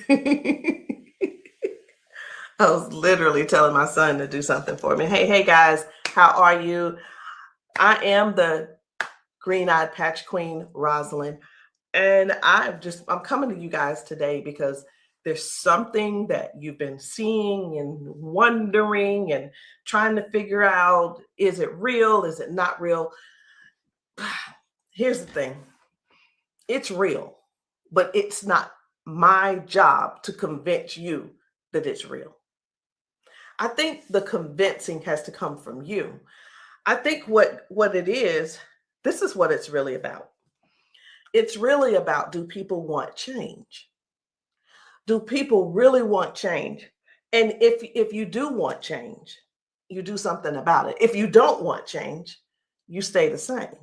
I was literally telling my son to do something for me. Hey guys, how are you? I am the green-eyed patch queen, Rosalind, and I'm coming to you guys today because there's something that you've been seeing and wondering and trying to figure out, is it real? Is it not real? Here's the thing. It's real, but it's not my job to convince you that it's real. I think the convincing has to come from you. I think what it is, this is what it's really about. It's really about, do people want change? Do people really want change? And if you do want change, you do something about it. If you don't want change, you stay the same.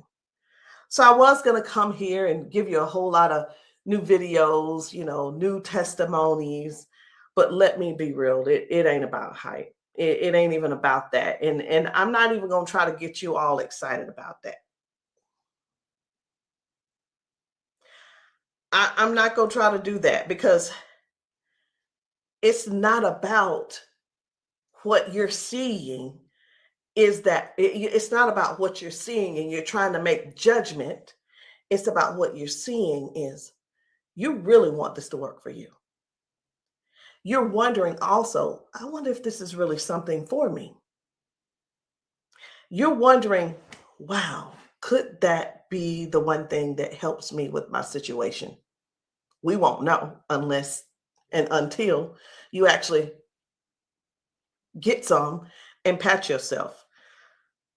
So I was going to come here and give you a whole lot of new videos, new testimonies, but let me be real, it ain't about hype. It ain't even about that. And I'm not even going to try to get you all excited about that. I'm not going to try to do that because it's not about what you're seeing. It's not about what you're seeing and you're trying to make judgment. It's about what you're seeing is you really want this to work for you. You're wondering also, I wonder if this is really something for me. You're wondering, wow, could that be the one thing that helps me with my situation? We won't know unless and until you actually get some and pat yourself.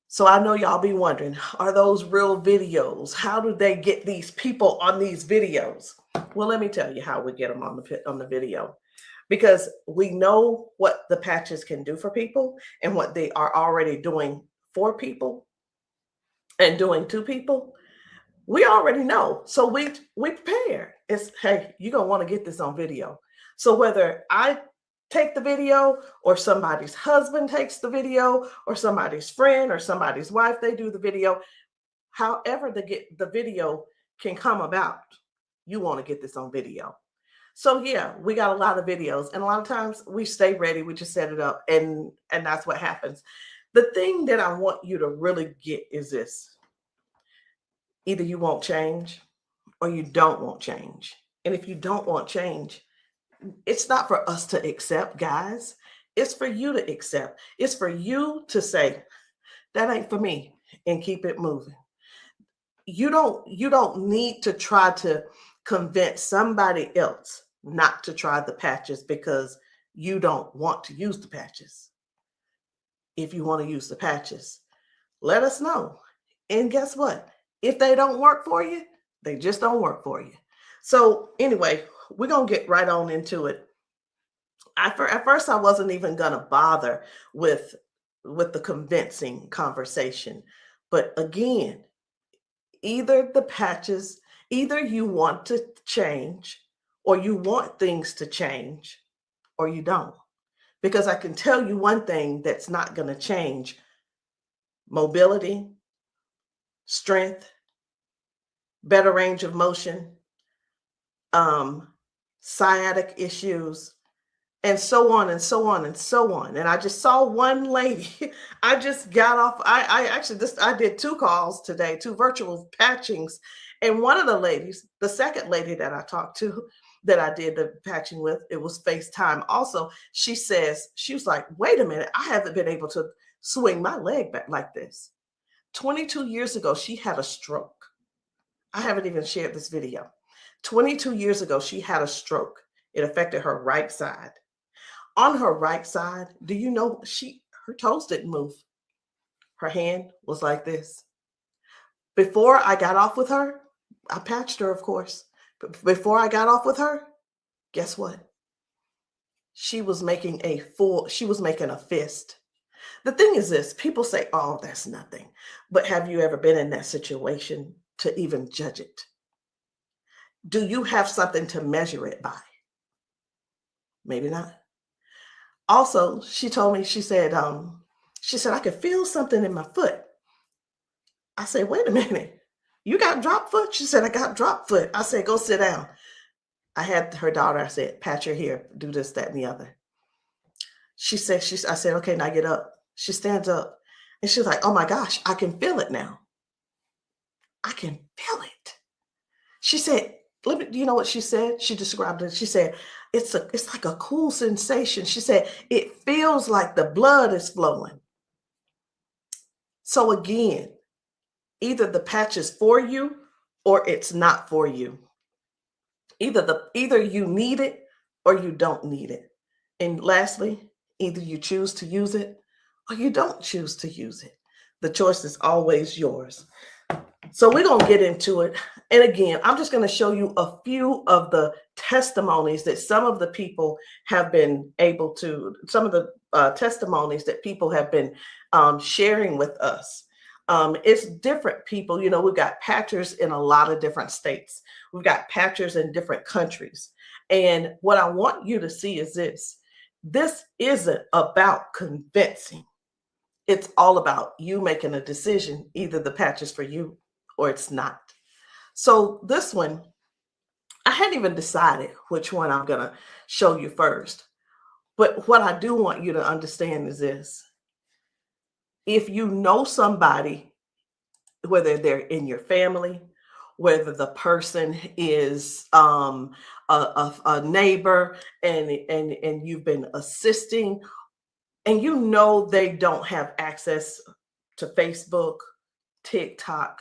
So I know y'all be wondering, are those real videos? How do they get these people on these videos? Well, let me tell you how we get them on the video. Because we know what the patches can do for people and what they are already doing for people and doing to people. We already know. So we prepare. It's, hey, you're going to want to get this on video. So whether I take the video or somebody's husband takes the video or somebody's friend or somebody's wife, they do the video, however the video can come about, you want to get this on video. So yeah, we got a lot of videos, and a lot of times we stay ready. We just set it up, and that's what happens. The thing that I want you to really get is this: either you won't change, or you don't want change. And if you don't want change, it's not for us to accept, guys. It's for you to accept. It's for you to say, that ain't for me, and keep it moving. You don't need to try to convince somebody else not to try the patches because you don't want to use the patches. If you want to use the patches, let us know. And guess what? If they don't work for you, they just don't work for you. So anyway, we're going to get right on into it. At first, I wasn't even going to bother with the convincing conversation. But again, either the patches, either you want to change or you want things to change or you don't. Because I can tell you one thing that's not going to change: mobility, strength, better range of motion, sciatic issues, and so on and so on and so on. And I just saw one lady. I just got off. I did 2 calls today, 2 virtual patchings. And one of the ladies, the second lady that I talked to, that I did the patching with, it was FaceTime also. She was like, wait a minute, I haven't been able to swing my leg back like this. 22 years ago, she had a stroke. I haven't even shared this video. 22 years ago, she had a stroke. It affected her right side. On her right side, do you know her toes didn't move? Her hand was like this. Before I got off with her, I patched her, of course. But before I got off with her, guess what? She was making a fist. The thing is this: people say, oh, that's nothing. But have you ever been in that situation to even judge it? Do you have something to measure it by? Maybe not. Also, she told me, she said, I could feel something in my foot. I said, wait a minute, you got drop foot? She said, I got drop foot. I said, go sit down. I had her daughter, I said, pat your hair, do this, that, and the other. I said, okay, now get up. She stands up and she's like, oh my gosh, I can feel it now. I can feel it. She said, let me, you know what she said? She described it. She said, it's like a cool sensation. She said, it feels like the blood is flowing. So again, either the patch is for you or it's not for you. Either you need it or you don't need it. And lastly, either you choose to use it or you don't choose to use it. The choice is always yours. So we're going to get into it. And again, I'm just going to show you a few of the testimonies that some of the people have been able to, some of the testimonies that people have been sharing with us. It's different people. You know, we've got patchers in a lot of different states. We've got patchers in different countries. And what I want you to see is this. This isn't about convincing. It's all about you making a decision. Either the patch is for you or it's not. So this one, I hadn't even decided which one I'm going to show you first. But what I do want you to understand is this. If you know somebody, whether they're in your family, whether the person is a neighbor and you've been assisting, and you know they don't have access to Facebook, TikTok,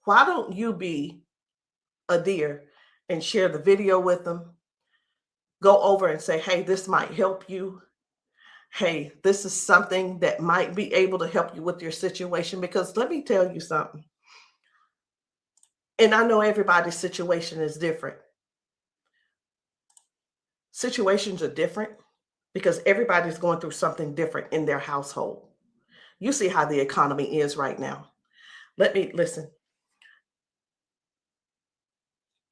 why don't you be a dear and share the video with them? Go over and say, hey, this might help you. Hey, this is something that might be able to help you with your situation. Because let me tell you something. And I know everybody's situation is different. Situations are different because everybody's going through something different in their household. You see how the economy is right now. Let me listen.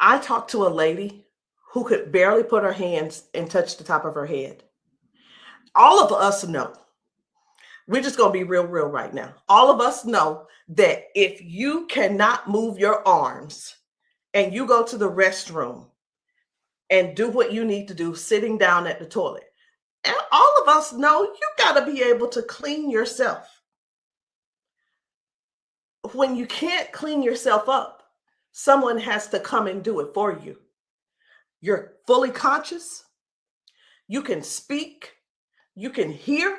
I talked to a lady who could barely put her hands and touch the top of her head. All of us know, we're just going to be real right now. All of us know that if you cannot move your arms and you go to the restroom and do what you need to do sitting down at the toilet, and all of us know you got to be able to clean yourself. When you can't clean yourself up, someone has to come and do it for you. You're fully conscious. You can speak. You can hear.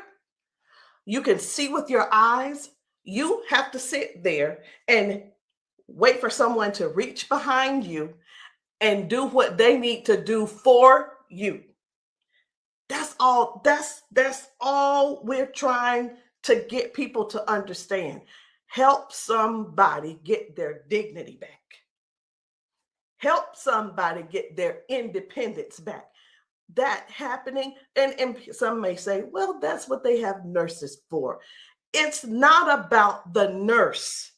You can see with your eyes. You have to sit there and wait for someone to reach behind you and do what they need to do for you. That's all. That's all we're trying to get people to understand. Help somebody get their dignity back. Help somebody get their independence back. That happening, and some may say, well, that's what they have nurses for. It's not about the nurse.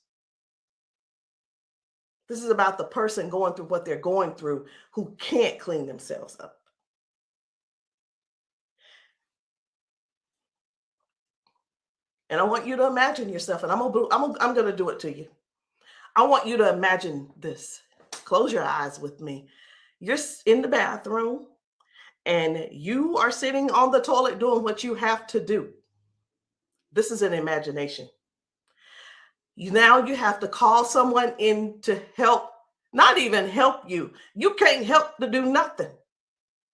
This is about the person going through what they're going through who can't clean themselves up. And I want you to imagine yourself, and I'm going to do it to you. I want you to imagine this. Close your eyes with me. You're in the bathroom and you are sitting on the toilet doing what you have to do. This is an imagination. Now you have to call someone in to help, not even help you. You can't help to do nothing.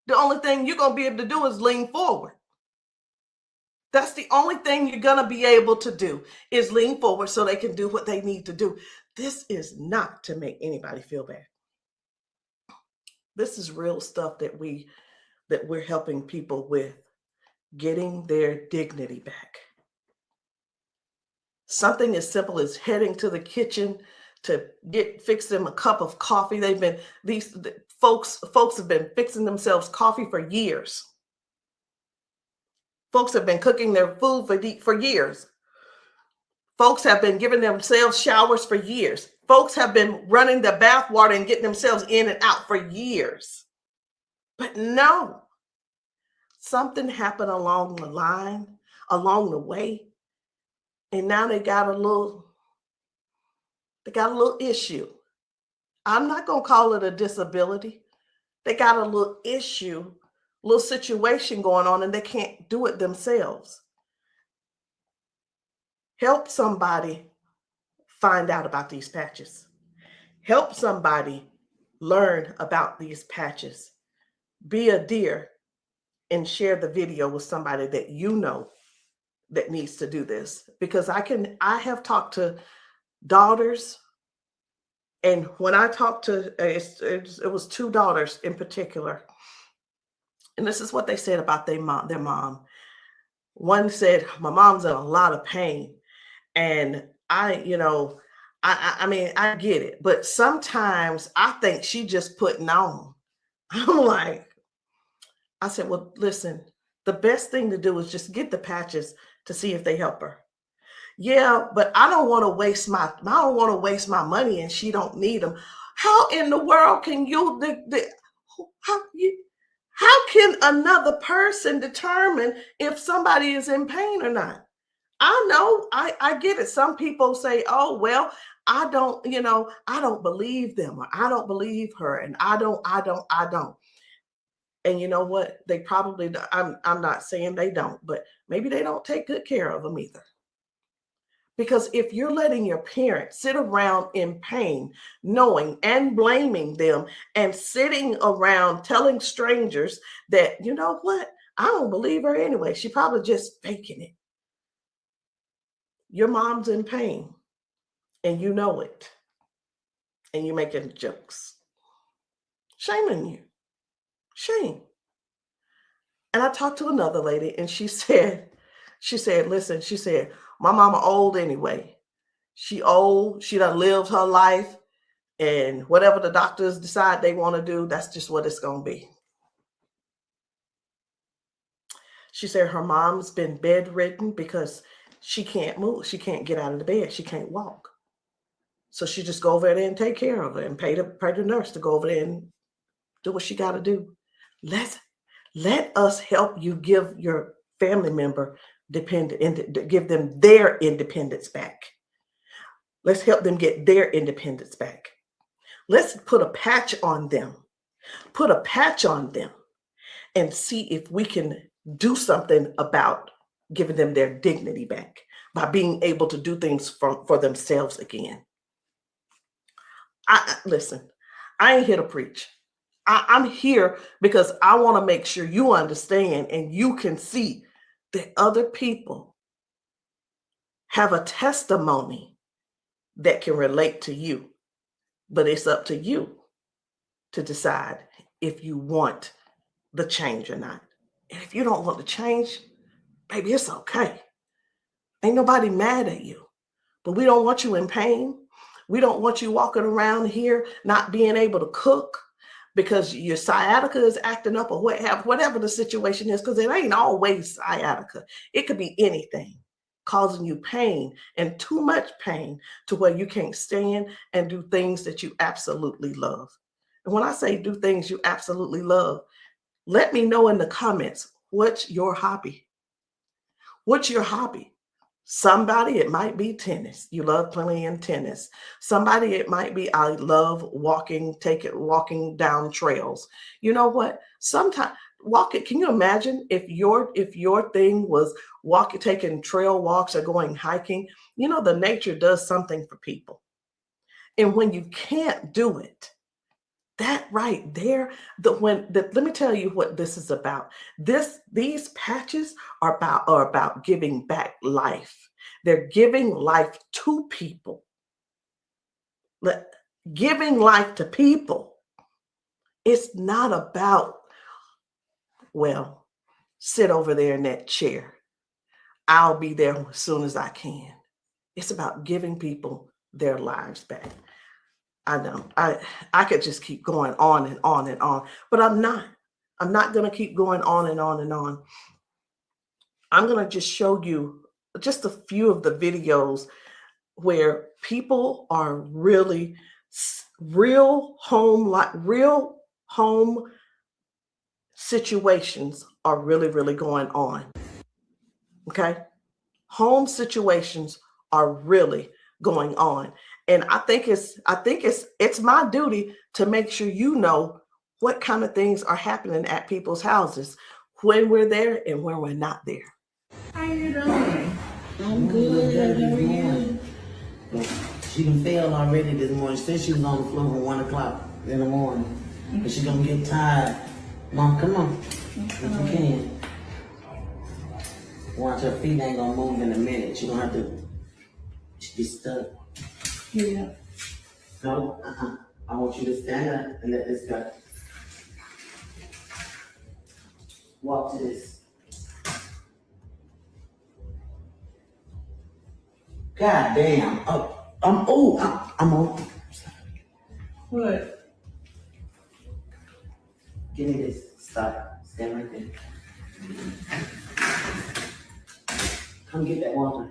The only thing you're going to be able to do is lean forward. That's the only thing you're going to be able to do is lean forward so they can do what they need to do. This is not to make anybody feel bad. This is real stuff that we're helping people with, getting their dignity back. Something as simple as heading to the kitchen to fix them a cup of coffee. These folks have been fixing themselves coffee for years. Folks have been cooking their food for years. Folks have been giving themselves showers for years. Folks have been running the bath water and getting themselves in and out for years. But no, something happened along the line, along the way, and now they got a little issue. I'm not going to call it a disability They got a little issue, little situation going on, and they can't do it themselves. Help somebody find out about these patches. Help somebody learn about these patches. Be a dear and share the video with somebody that you know that needs to do this. Because I have talked to daughters, and when I talked to, it was two daughters in particular, and this is what they said about their mom. One said, my mom's in a lot of pain. And I mean, I get it, but sometimes I think she just putting on. I'm like, I said, well, listen, the best thing to do is just get the patches to see if they help her. Yeah, but I don't want to waste my money and she don't need them. How in the world can how can another person determine if somebody is in pain or not? I know, I get it. Some people say, oh, well, I don't believe them, or I don't believe her, and I don't. And you know what? They probably, I'm not saying they don't, but maybe they don't take good care of them either. Because if you're letting your parents sit around in pain, knowing and blaming them, and sitting around telling strangers that, you know what, I don't believe her anyway, she probably just faking it. Your mom's in pain and you know it, and you're making jokes. Shame on you. Shame. And I talked to another lady and she said, listen, she said, my mama old anyway. She old, she done lived her life, and whatever the doctors decide they want to do, that's just what it's going to be. She said her mom's been bedridden because she can't move. She can't get out of the bed. She can't walk. So she just go over there and take care of her and pay the nurse to go over there and do what she got to do. Let us help you give your family member give them their independence back. Let's help them get their independence back. Let's put a patch on them. Put a patch on them and see if we can do something about giving them their dignity back by being able to do things for themselves again. Listen, I ain't here to preach. I'm here because I want to make sure you understand and you can see that other people have a testimony that can relate to you. But it's up to you to decide if you want the change or not. And if you don't want the change, baby, it's okay. Ain't nobody mad at you. But we don't want you in pain. We don't want you walking around here not being able to cook because your sciatica is acting up, or whatever the situation is, because it ain't always sciatica. It could be anything causing you pain, and too much pain to where you can't stand and do things that you absolutely love. And when I say do things you absolutely love, let me know in the comments, what's your hobby? What's your hobby? Somebody, it might be tennis. You love playing tennis. Somebody, it might be, I love walking down trails. You know what? Sometimes walking, can you imagine if your thing was taking trail walks or going hiking? You know, the nature does something for people. And when you can't do it, that right there, let me tell you what this is about. These patches are about giving back life. They're giving life to people. Giving life to people. It's not about, well, sit over there in that chair. I'll be there as soon as I can. It's about giving people their lives back. I know I could just keep going on and on and on, but I'm not going to keep going on and on and on. I'm going to just show you just a few of the videos where people are really real home situations are really going on. Okay. Home situations are really going on. And I think it's my duty to make sure you know what kind of things are happening at people's houses when we're there and when we're not there. How you doing? I'm good. How are you? She done failed already this morning. She said she was on the floor from 1 o'clock in the morning. But she gonna get tired. Mom, come on. If you can. Watch, her feet ain't gonna move in a minute. She gonna have to be stuck. Yeah. No, I want you to stand up and let this go. Walk to this. God damn. I'm on. What? Give me this. Stop. Stand right there. Come get that water.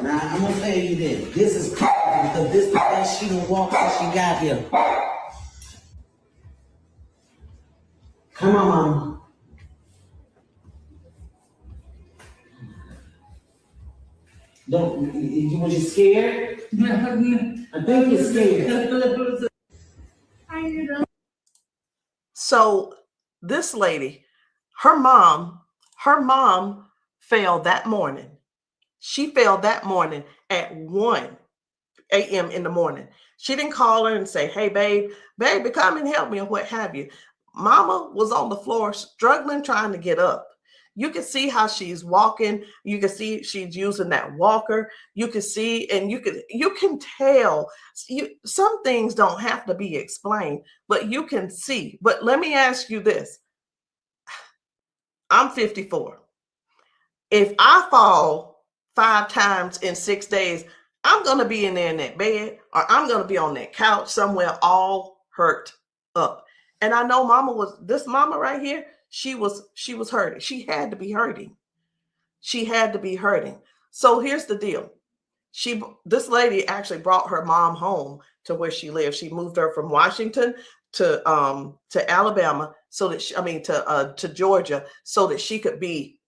Now, I'm gonna tell you this. This is powerful because this is the best she done walked since she got here. Come on, Mama. Was you scared? I think you're scared. How you doing? So this lady, her mom fell that morning. She fell that morning at 1 a.m. in the morning. She didn't call her and say, hey, baby, come and help me, or what have you. Mama was on the floor struggling, trying to get up. You can see how she's walking. You can see she's using that walker. You can see, and you can tell. Some things don't have to be explained, but you can see. But let me ask you this. I'm 54. If I fall 5 times in 6 days, I'm going to be in there in that bed, or I'm going to be on that couch somewhere all hurt up. And I know this mama right here, she was hurting. She had to be hurting. She had to be hurting. So here's the deal. This lady actually brought her mom home to where she lived. She moved her from Washington to Alabama to Georgia, so that she could be,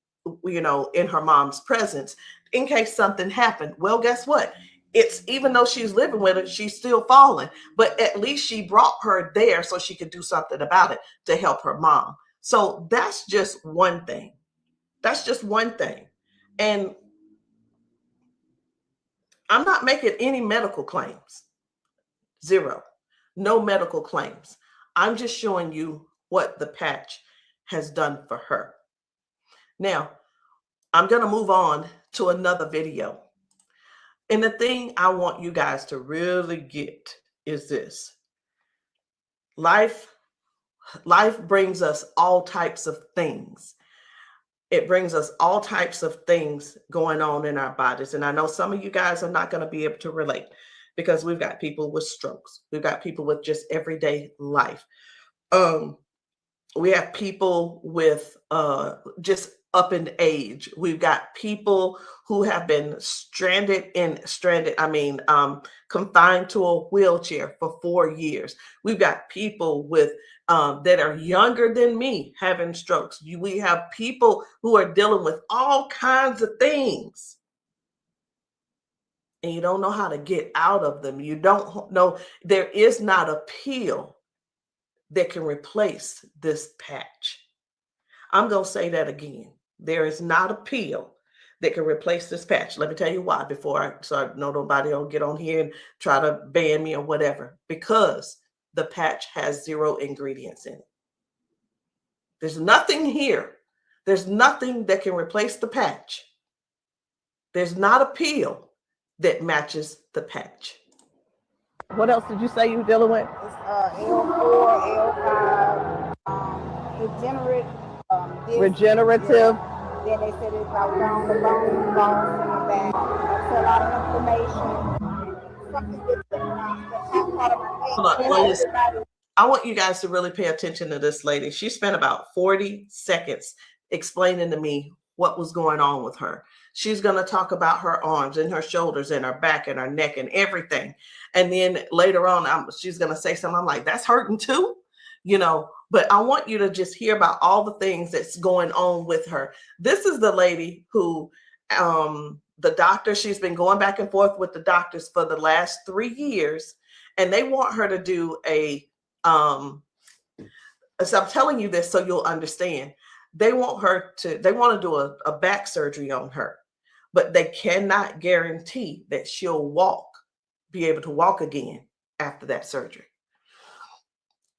in her mom's presence in case something happened. Well, guess what? It's, even though she's living with her, she's still falling, but at least she brought her there so she could do something about it to help her mom. So that's just one thing. That's just one thing. And I'm not making any medical claims. Zero. No medical claims. I'm just showing you what the patch has done for her. Now, I'm going to move on to another video. And the thing I want you guys to really get is this. Life brings us all types of things. It brings us all types of things going on in our bodies. And I know some of you guys are not going to be able to relate, because we've got people with strokes. We've got people with just everyday life. We have people with just up in age. We've got people who have been confined to a wheelchair for 4 years. We've got people with that are younger than me having strokes. We have people who are dealing with all kinds of things, and you don't know how to get out of them. You don't know. There is not a pill that can replace this patch. I'm going to say that again. There is not a pill that can replace this patch. Let me tell you why, so I know nobody will get on here and try to ban me or whatever. Because the patch has 0 ingredients in it. There's nothing here. There's nothing that can replace the patch. There's not a pill that matches the patch. What else did you say you were dealing with? It's L4, L5, regenerative. Yeah. Then they said it's about down the bone, bones in the back. That's a lot of inflammation. Something that's part of my head. I want you guys to really pay attention to this lady. She spent about 40 seconds explaining to me what was going on with her. She's going to talk about her arms and her shoulders and her back and her neck and everything. And then later on, she's going to say something. I'm like, that's hurting too, but I want you to just hear about all the things that's going on with her. This is the lady who the doctor, she's been going back and forth with the doctors for the last 3 years, and they want her to do a so I'm telling you this so you'll understand. They want to do a back surgery on her, but they cannot guarantee that she'll be able to walk again after that surgery.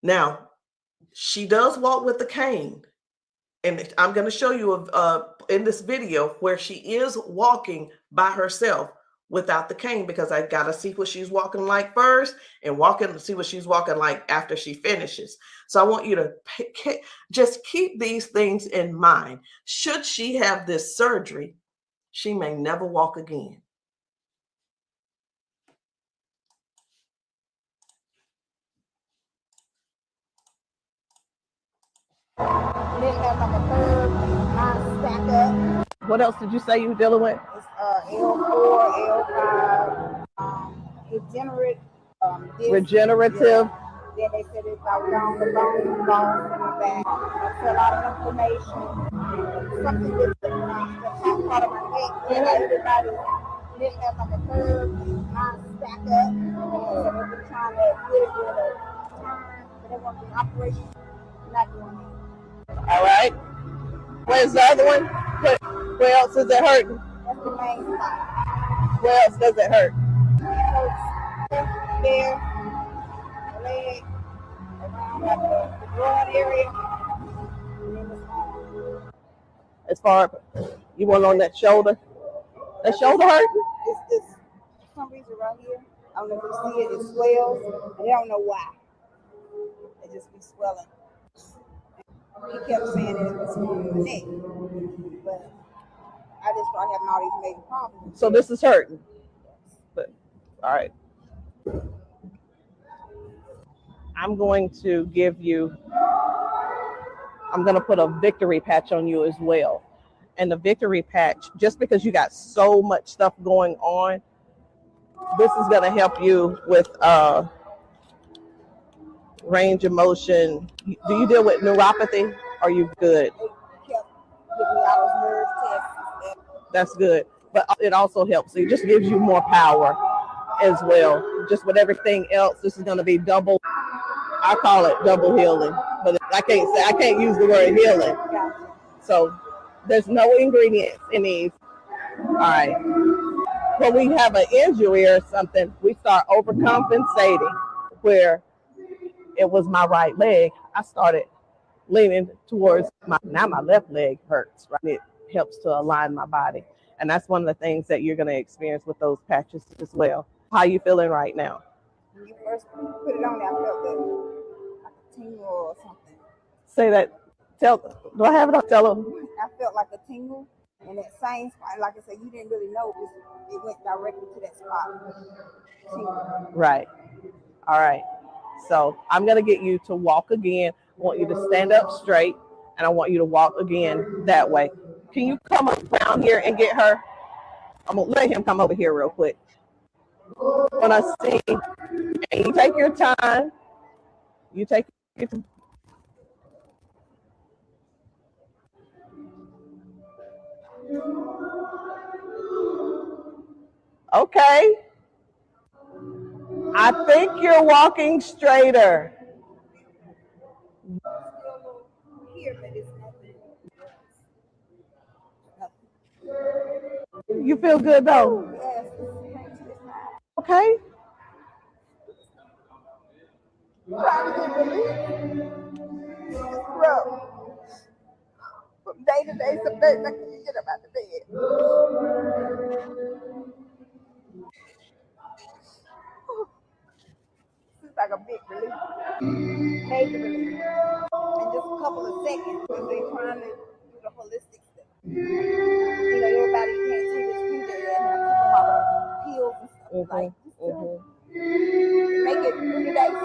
Now, she does walk with the cane, and I'm going to show you in this video where she is walking by herself without the cane, because I got to see what she's walking like first and see what she's walking like after she finishes. So I want you to just keep these things in mind. Should she have this surgery, she may never walk again. Then have like a curve, mine stack up. What else did you say you were dealing with? It's L4, L5, regenerative. Yeah. Then they said it's like down the bones in the back. That's a lot of inflammation. Something with the top part of my neck. And everybody didn't have like a curve, mine stack up. So they've been trying to get it with a turn, but they want the operation. Not doing it. All right. Where's the other one? Where else is it hurting? That's the main spot. Where else does it hurt? It hurts there, leg, around like the broad area, and then it's on. As far you want on that shoulder? That shoulder hurt? It's this, for some reason right here. I don't know if you see it, it swells, and they don't know why. It just be swelling. He kept saying that it was on the neck, but I just started having all these major problems. So this is hurting. But, all right. I'm going to put a victory patch on you as well. And the victory patch, just because you got so much stuff going on, this is going to help you with range of motion. Do you deal with neuropathy? Are you good? They kept giving me all those nerve tests. That's good. But it also helps. It just gives you more power as well. Just with everything else, this is going to be double. I call it double healing, but I can't use the word healing. So there's no ingredients in these. All right. When we have an injury or something, we start overcompensating. Where it was my right leg, I started leaning towards my left leg hurts, right? It helps to align my body. And that's one of the things that you're going to experience with those patches as well. How are you feeling right now? When you first put it on there, I felt like a tingle or something. Say that. Do I have it up? Tell them. I felt like a tingle, and that same spot, like I said, you didn't really know it went directly to that spot. Tingle. Right. All right. So I'm going to get you to walk again. I want you to stand up straight, and I want you to walk again that way. Can you come around here and get her? I'm going to let him come over here real quick. When I sing, and you take your time. You take your time. Okay. I think you're walking straighter. You feel good though? Okay. From day to day, some days I can't get up out of bed. It's like a big relief, major relief, in just a couple of seconds because they're trying to do the holistic stuff. You know, everybody can't see this finger and I keep them all pills and stuff like make it 3 days.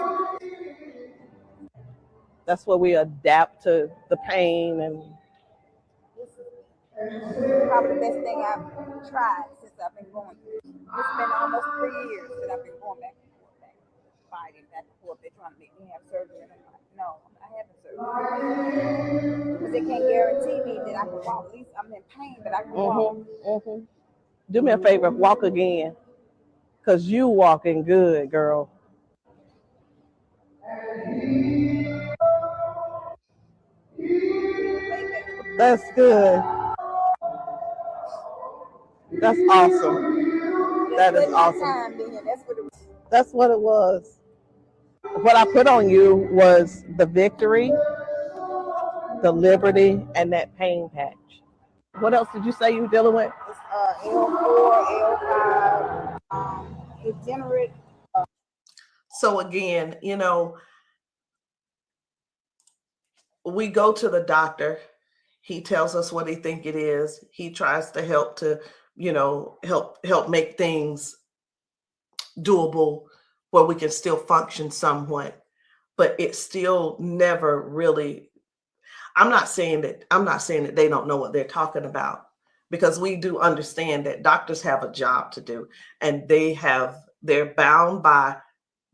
That's where we adapt to the pain, and this is probably the best thing I've tried since I've been going through. It's been almost 3 years that I've been going back and forth, fighting back and forth. They're trying to make me have surgery, and I'm like, no, I'm not having surgery because they can't guarantee me that I can walk. At least I'm in pain, but I can walk. Do me a favor, walk again, because you walking good, girl. That's good. That's awesome. That is awesome. That's what it was. What I put on you was the victory, the liberty, and that pain patch. What else did you say you were dealing with? It's L4, L5, degenerate. So again, we go to the doctor. He tells us what he think it is. He tries to help help make things doable where we can still function somewhat, but it's still never really. I'm not saying that they don't know what they're talking about, because we do understand that doctors have a job to do, and they're bound by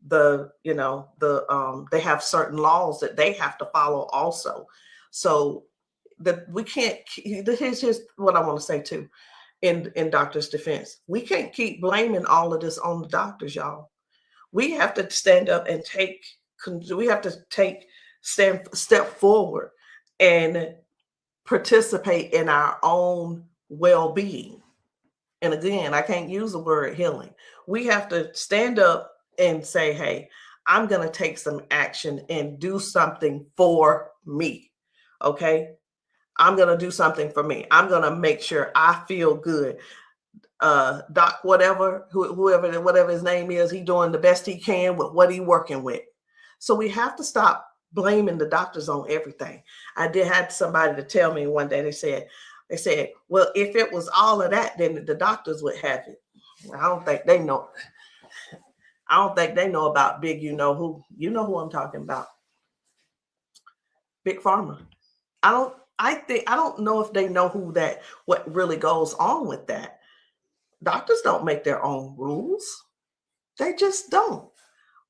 they have certain laws that they have to follow also. So that we can't. Here's what I want to say too, in doctors' defense, we can't keep blaming all of this on the doctors, y'all. We have to stand up and step forward and participate in our own well-being. And again, I can't use the word healing. We have to stand up and say, hey, I'm going to take some action and do something for me. Okay. I'm going to do something for me. I'm going to make sure I feel good. Doc, whatever his name is, he's doing the best he can with what he's working with. So we have to stop blaming the doctors on everything. I had somebody to tell me one day, they said, well, if it was all of that, then the doctors would have it. I don't think they know. I don't think they know about big, you know who I'm talking about. Big Pharma. I don't know if they know what really goes on with that. Doctors don't make their own rules. They just don't.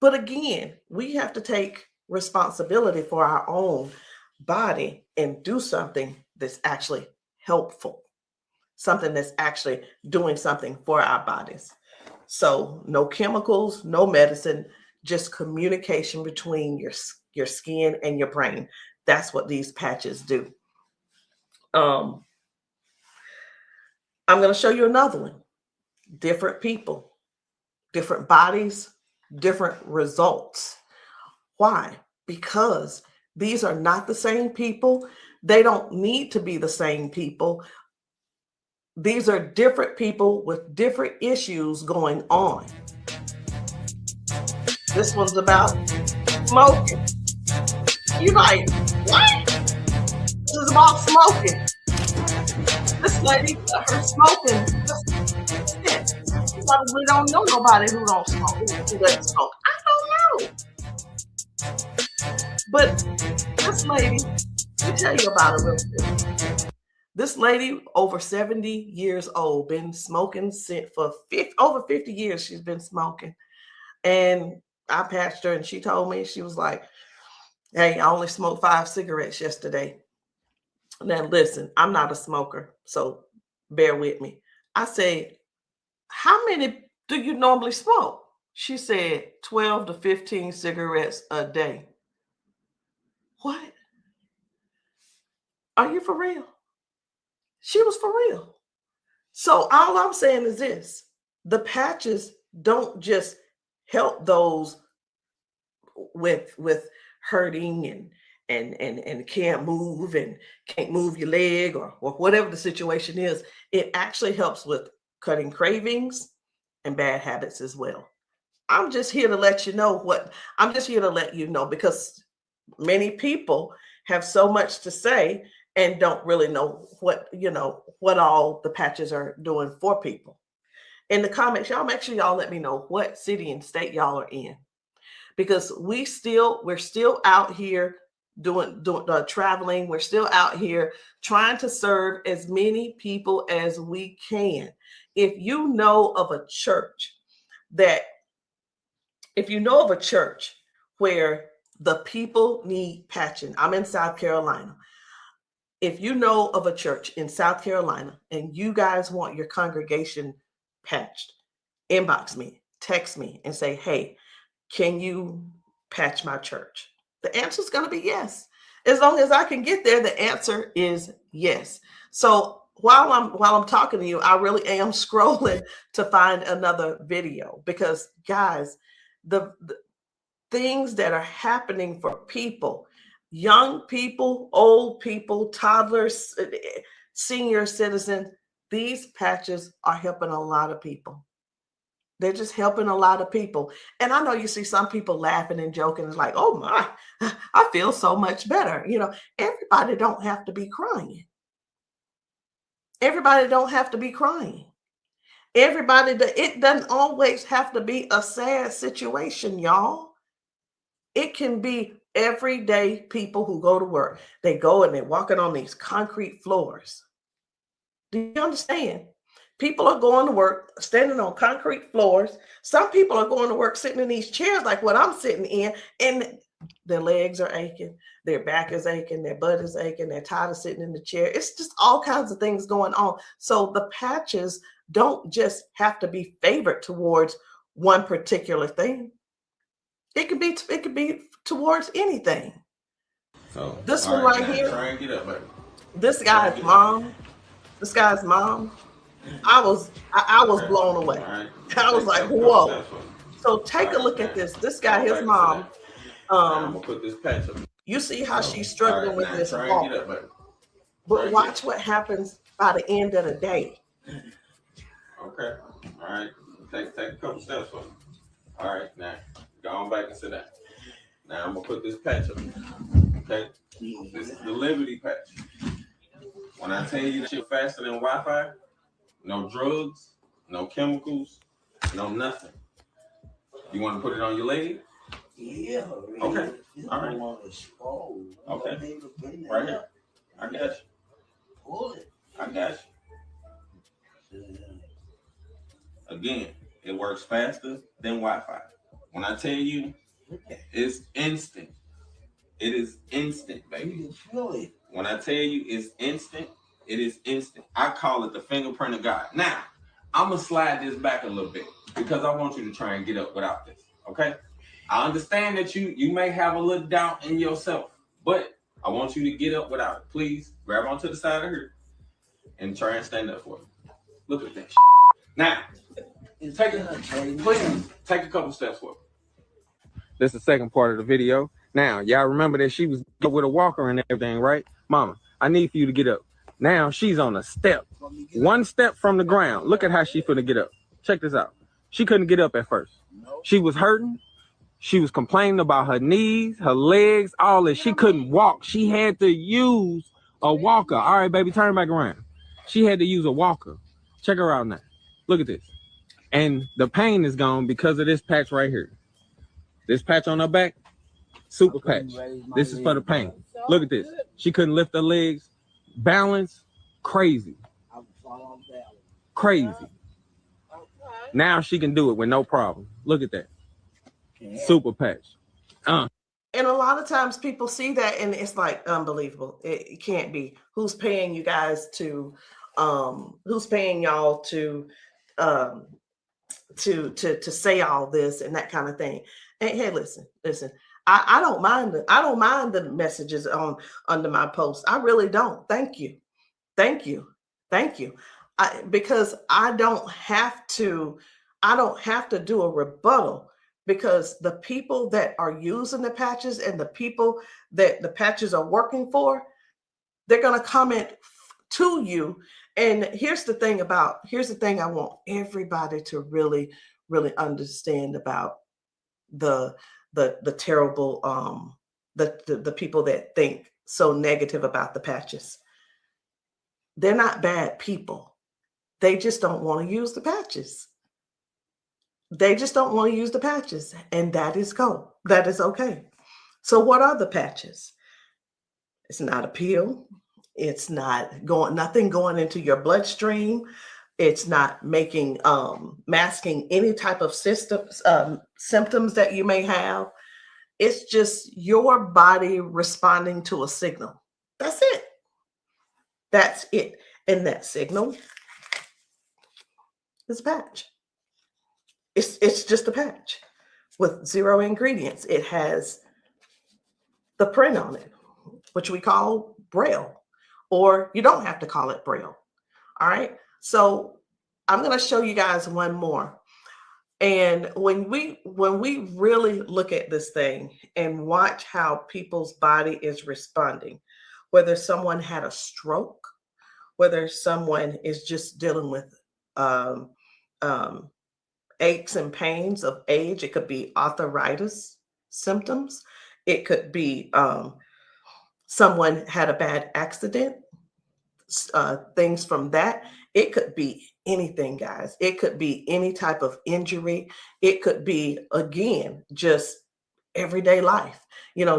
But again, we have to take responsibility for our own body and do something that's actually helpful, something that's actually doing something for our bodies. So no chemicals, no medicine, just communication between your skin and your brain. That's what these patches do. I'm going to show you another one. Different people, different bodies, different results. Why? Because these are not the same people. They don't need to be the same people. These are different people with different issues going on. This one's about smoking. You're like, what? This is about smoking. This lady, her smoking. You probably don't know nobody who don't smoke, who doesn't smoke. I don't know. But this lady, let me tell you about her real quick. This lady, over 70 years old, been smoking for over 50 years. She's been smoking. And I patched her, and she told me, she was like, hey, I only smoked 5 cigarettes yesterday. Now, listen, I'm not a smoker, so bear with me. I said, how many do you normally smoke? She said 12 to 15 cigarettes a day. What? Are you for real? She was for real. So all I'm saying is this: the patches don't just help those with hurting and can't move and can't move your leg or whatever the situation is. It actually helps with cutting cravings and bad habits as well. I'm just here to let you know because many people have so much to say and don't really know what all the patches are doing for people. In the comments, y'all make sure y'all let me know what city and state y'all are in, because we're still out here doing traveling. We're still out here trying to serve as many people as we can. If you know of a church where the people need patching, I'm in South Carolina. if you know of a church in South Carolina and you guys want your congregation patched, inbox me, text me, and say, hey, can you patch my church? The answer is going to be yes. As long as I can get there, the answer is yes. So while I'm talking to you, I really am scrolling to find another video, because guys, the things that are happening for people, young people, old people, toddlers, senior citizens, these patches are helping a lot of people. They're just helping a lot of people. And I know you see some people laughing and joking. It's like, oh my, I feel so much better. You know, everybody don't have to be crying. Everybody don't have to be crying. It doesn't always have to be a sad situation, y'all. It can be everyday people who go to work. They go and they're walking on these concrete floors. Do you understand? People are going to work standing on concrete floors. Some people are going to work sitting in these chairs like what I'm sitting in, and their legs are aching, their back is aching, their butt is aching, they're tired of sitting in the chair. It's just all kinds of things going on. So the patches don't just have to be favored towards one particular thing. It could be towards anything. So this one right here, try and get up, baby. This guy's mom, I was blown away. Right. I was like, whoa. So take a look at this. This guy, his mom, I'm gonna put this patch up. you see how she's struggling with this try walk. and get up, baby. But watch what happens by the end of the day. Okay. All right. Take a couple steps for me. All right. Now go on back and sit down. Now I'm gonna put this patch up. Okay. This is the Liberty patch. When I tell you that you're faster than Wi-Fi, no drugs, no chemicals, no nothing. You want to put it on your leg? Yeah. Okay. All right. Okay. Right here. I got you. Pull it. I got you. Again, it works faster than Wi-Fi. When I tell you, it's instant. It is instant, baby. You can feel it. When I tell you it's instant, it is instant. I call it the fingerprint of God. Now, I'm going to slide this back a little bit because I want you to try and get up without this, okay? I understand that you may have a little doubt in yourself, but I want you to get up without it. Please grab onto the side of her and try and stand up for me. Look at that shit. Now, take a couple steps forward. This is the second part of the video. Now, y'all remember that she was with a walker and everything, right? Mama, I need for you to get up. Now she's on a step. One step from the ground. Look at how she finna get up. Check this out. She couldn't get up at first. She was hurting. She was complaining about her knees, her legs, all this. She couldn't walk. She had to use a walker. All right, baby, turn back around. She had to use a walker. Check her out now. Look at this. And the pain is gone because of this patch right here. This patch on her back, super patch. This is for the pain. Look at this. She couldn't lift her legs. Balance, crazy. Crazy. Now she can do it with no problem. Look at that. Super patch. And a lot of times people see that and it's like unbelievable. It can't be. Who's paying you guys to who's paying y'all to say all this and that kind of thing. And hey, listen. I don't mind the messages under my post. I really don't. Thank you. Because I don't have to do a rebuttal, because the people that are using the patches and the people that the patches are working for, they're going to comment to you. And here's the thing I want everybody to really, really understand about the terrible, the people that think so negative about the patches. They're not bad people. They just don't want to use the patches. And that is cool. That is okay. So what are the patches? It's not a pill. It's not nothing going into your bloodstream. It's not masking any type of symptoms that you may have. It's just your body responding to a signal. That's it. That's it. And that signal is a patch. It's just a patch with 0 ingredients. It has the print on it, which we call Braille, or you don't have to call it Braille. All right. So I'm going to show you guys one more. And when we really look at this thing and watch how people's body is responding, whether someone had a stroke, whether someone is just dealing with aches and pains of age, it could be arthritis symptoms, it could be someone had a bad accident, things from that. It could be anything, guys. It could be any type of injury. It could be, again, just everyday life,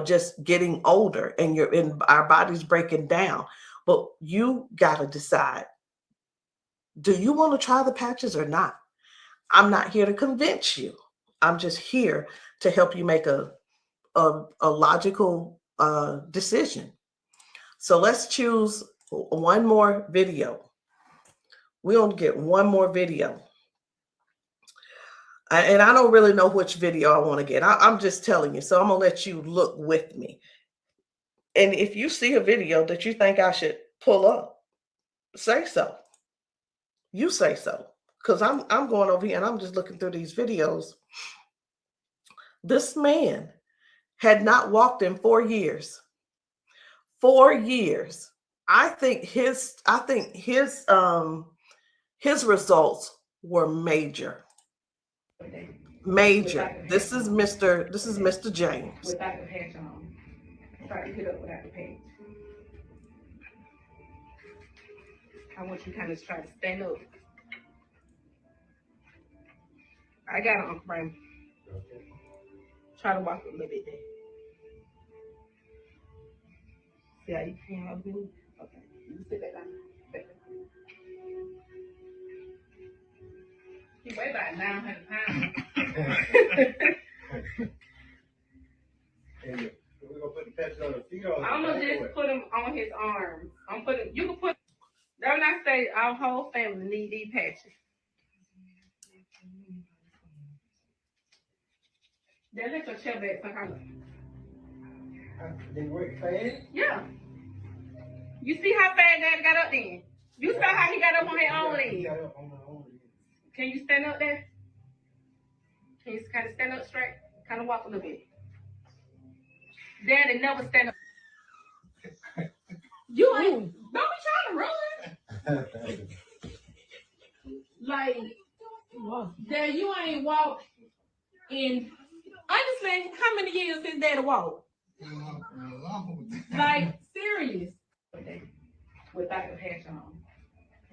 just getting older and our body's breaking down. But you got to decide, do you want to try the patches or not? I'm not here to convince you. I'm just here to help you make a logical decision. So let's choose one more video. We're going to get one more video. And I don't really know which video I want to get. I'm just telling you. So I'm going to let you look with me. And if you see a video that you think I should pull up, say so. You say so. Because I'm going over here and I'm just looking through these videos. This man had not walked in 4 years. 4 years. I think his results were major. Major. This is Mr. James. Without the patch on. Try to get up without the patch. I want you to kind of try to stand up. I got an Uncle Brian. Try to walk a little bit there. See how you can help me? Okay. You sit back down. He weigh about 900 pounds. We're gonna put the patch on the feet or I'm gonna just put him on his arms. You can put, that's when I say our whole family need these patches. Then let your chair back some They work fast? Yeah. You see how fast Daddy got up then? You saw how he got up on his own leg. Can you stand up there? Can you kind of stand up straight? Kind of walk a little bit. Daddy never stand up. You ain't, don't be trying to run. Like, Dad, you ain't walked in, honestly, how many years since Daddy walked? Like, serious. Without the patch on.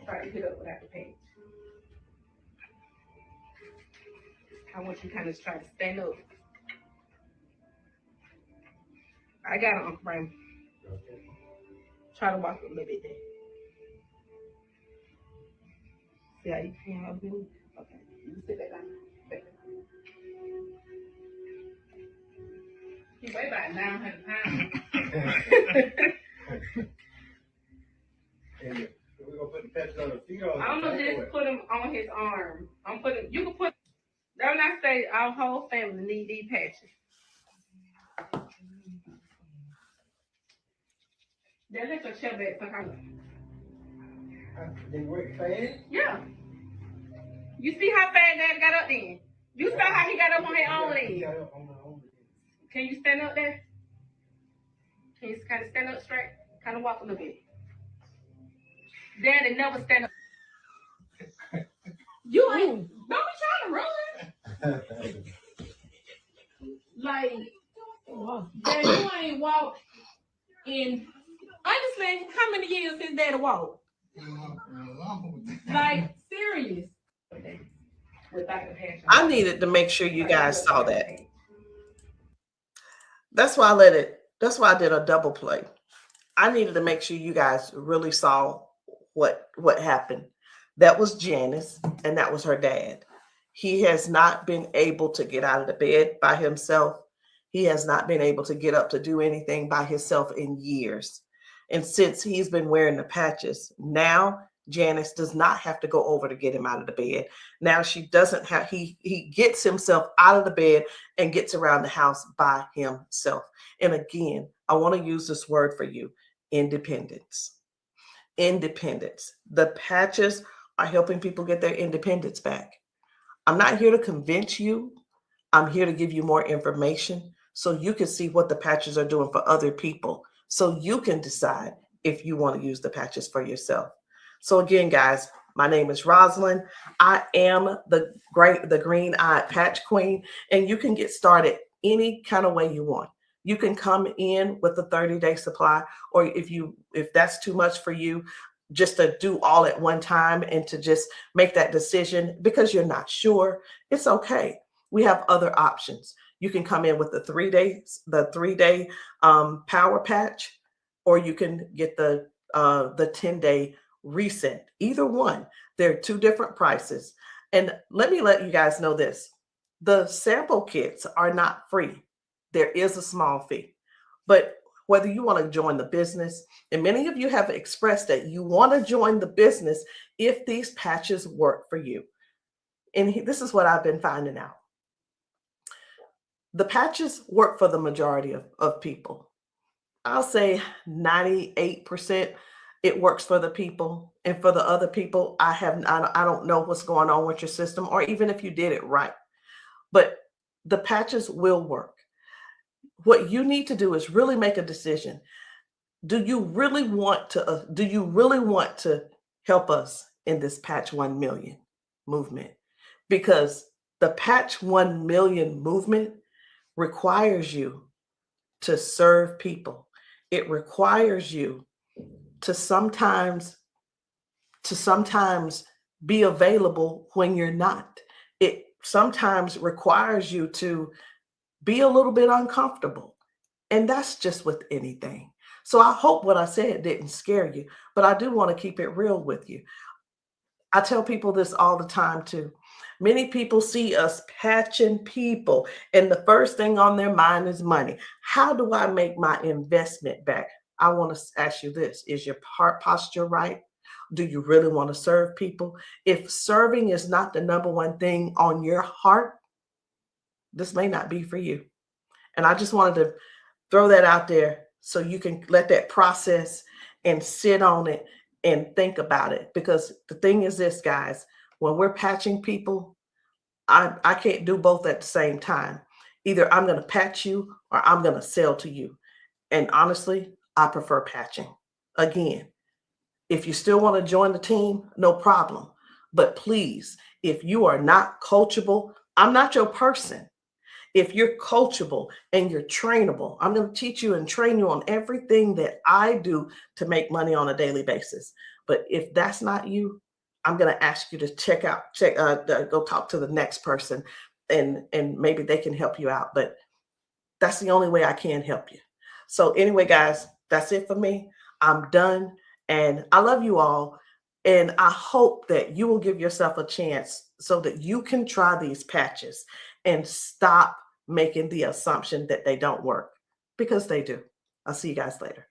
Try to get up without the patch. I want you to kind of try to stand up. I got an Uncle Brian. Try to walk a little bit there. See how you can help me? Okay. You sit back down. He weigh about 900 pounds. We're gonna put the patch on the feet or I'm gonna just put him on his arm. You can put, that's when I say our whole family need these patches. Then let your chair back some They work fast? Yeah. You see how fast Daddy got up then? You saw how he got up on his own leg. Can you stand up there? Can you kind of stand up straight? Kind of walk a little bit. Daddy never stand up. You ain't, don't be trying to run. Like, Dad, you ain't walked in, honestly, how many years since Daddy walked? Like, serious. Without the patch on. I needed to make sure you guys saw that. That's why I did a double play. I needed to make sure you guys really saw what happened. That was Janice, and that was her dad. He has not been able to get out of the bed by himself. He has not been able to get up to do anything by himself in years. And since he's been wearing the patches, now Janice does not have to go over to get him out of the bed. Now she doesn't have, he gets himself out of the bed and gets around the house by himself. And again, I want to use this word for you, independence. Independence. The patches are helping people get their independence back. I'm not here to convince you. I'm here to give you more information so you can see what the patches are doing for other people, so you can decide if you want to use the patches for yourself. So again, guys, my name is Rosalind. I am the green-eyed patch queen, and you can get started any kind of way you want. You can come in with a 30-day supply, or if that's too much for you, just to do all at one time and to just make that decision because you're not sure, it's okay. We have other options. You can come in with the 3-day power patch, or you can get the 10-day reset. Either one. There are two different prices. And let me let you guys know this. The sample kits are not free. There is a small fee. But whether you want to join the business, and many of you have expressed that you want to join the business if these patches work for you. And this is what I've been finding out. The patches work for the majority of people. I'll say 98% it works for the people. And for the other people, I don't know what's going on with your system, or even if you did it right. But the patches will work. What you need to do is really make a decision. Do you really want to help us in this Patch 1 Million movement? Because the Patch 1 Million movement requires you to serve people. It requires you to sometimes be available when you're not. It sometimes requires you to be a little bit uncomfortable. And that's just with anything. So I hope what I said didn't scare you, but I do want to keep it real with you. I tell people this all the time too. Many people see us patching people, and the first thing on their mind is money. How do I make my investment back? I want to ask you this. Is your heart posture right? Do you really want to serve people? If serving is not the number one thing on your heart, this may not be for you. And I just wanted to throw that out there so you can let that process and sit on it and think about it. Because the thing is this, guys, when we're patching people, I can't do both at the same time. Either I'm going to patch you or I'm going to sell to you. And honestly, I prefer patching. Again, if you still want to join the team, no problem. But please, if you are not coachable, I'm not your person. If you're coachable and you're trainable, I'm going to teach you and train you on everything that I do to make money on a daily basis. But if that's not you, I'm going to ask you to go talk to the next person, and maybe they can help you out. But that's the only way I can help you. So anyway, guys, that's it for me. I'm done. And I love you all. And I hope that you will give yourself a chance so that you can try these patches and stop making the assumption that they don't work, because they do. I'll see you guys later.